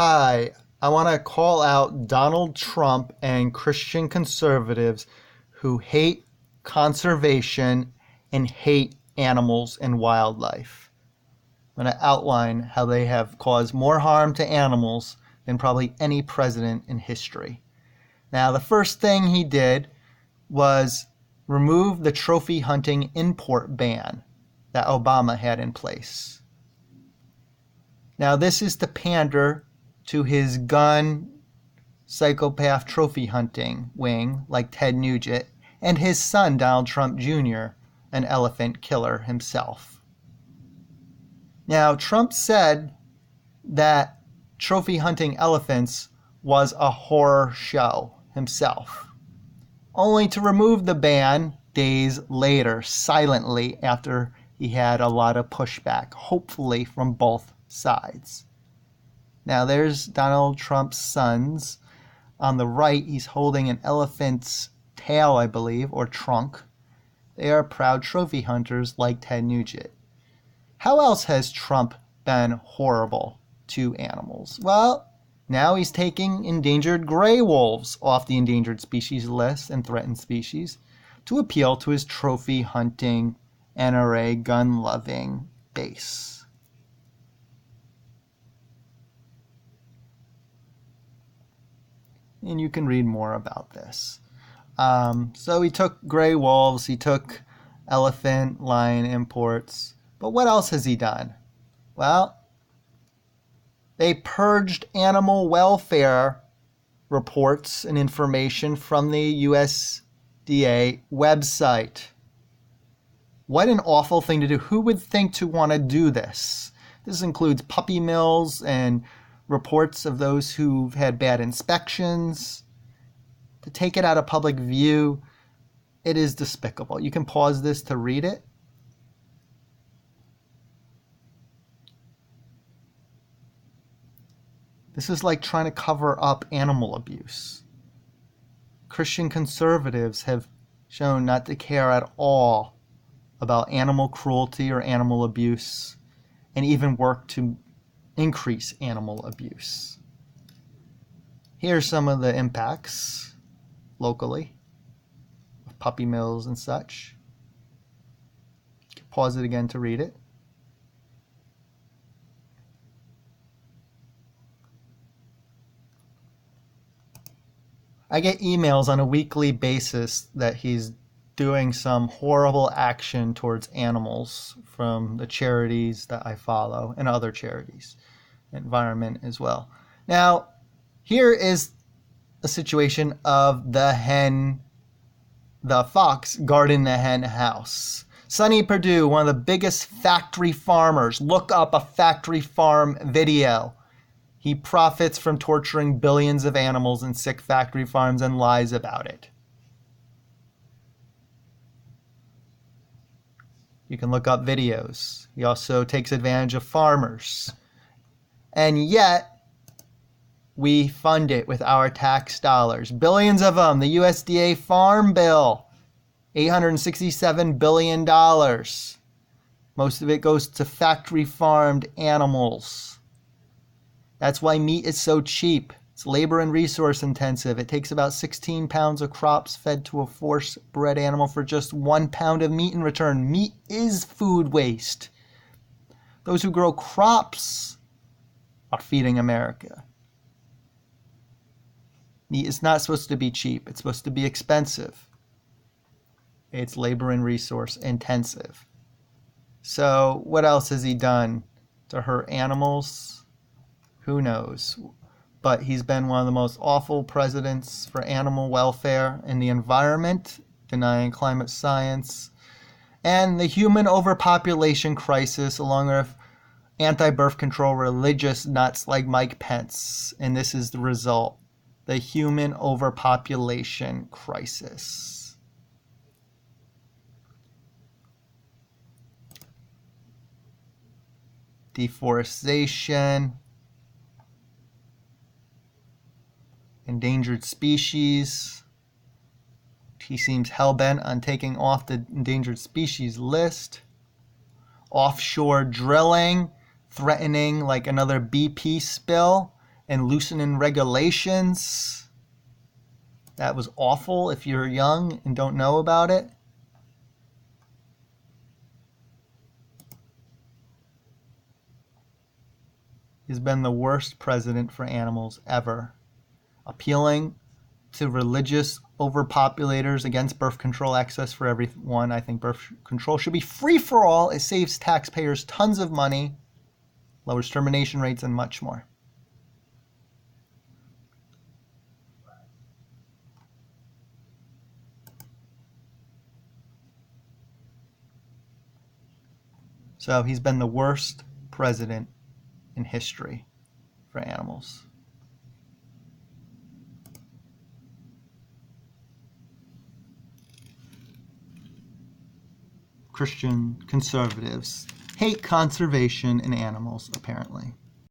Hi, I want to call out Donald Trump and Christian conservatives who hate conservation and hate animals and wildlife. I'm going to outline how they have caused more harm to animals than probably any president in history. Now, the first thing he did was remove the trophy hunting import ban that Obama had in place. Now, this is to pander to his gun psychopath trophy hunting wing like Ted Nugent and his son Donald Trump Jr., an elephant killer himself. Now, Trump said that trophy hunting elephants was a horror show himself, only to remove the ban days later, silently, after he had a lot of pushback, hopefully from both sides. Now there's Donald Trump's sons. On the right, he's holding an elephant's tail, I believe, or trunk. They are proud trophy hunters like Ted Nugent. How else has Trump been horrible to animals? Well, now he's taking endangered gray wolves off the endangered species list and threatened species to appeal to his trophy hunting NRA gun-loving base. And you can read more about this. So he took gray wolves, he took elephant, lion imports. But what else has he done? Well, they purged animal welfare reports and information from the USDA website. What an awful thing to do. Who would think to want to do this? This includes puppy mills and reports of those who've had bad inspections. To take it out of public view, it is despicable. You can pause this to read it. This is like trying to cover up animal abuse. Christian conservatives have shown not to care at all about animal cruelty or animal abuse, and even work to increase animal abuse. Here are some of the impacts locally of puppy mills and such. Pause it again to read it. I get emails on a weekly basis that he's doing some horrible action towards animals from the charities that I follow and other charities, environment as well. Now, here is a situation of the fox guarding the hen house. Sonny Perdue, one of the biggest factory farmers. Look up a factory farm video. He profits from torturing billions of animals in sick factory farms and lies about it. You can look up videos. He also takes advantage of farmers. And yet, we fund it with our tax dollars. Billions of them. The USDA Farm Bill, $867 billion. Most of it goes to factory farmed animals. That's why meat is so cheap. It's labor and resource intensive. It takes about 16 pounds of crops fed to a force-bred animal for just 1 pound of meat in return. Meat is food waste. Those who grow crops are feeding America. Meat is not supposed to be cheap. It's supposed to be expensive. It's labor and resource intensive. So what else has he done to hurt animals? Who knows? But he's been one of the most awful presidents for animal welfare and the environment, denying climate science, and the human overpopulation crisis, along with anti-birth control religious nuts like Mike Pence. And this is the result, the human overpopulation crisis. Deforestation, endangered species. He seems hell-bent on taking off the endangered species list. Offshore drilling, threatening like another BP spill and loosening regulations. That was awful if you're young and don't know about it. He's been the worst president for animals ever. Appealing to religious overpopulators against birth control access for everyone. I think birth control should be free for all. It saves taxpayers tons of money, lowers termination rates, and much more. So he's been the worst president in history for animals. Christian conservatives hate conservation in animals, apparently.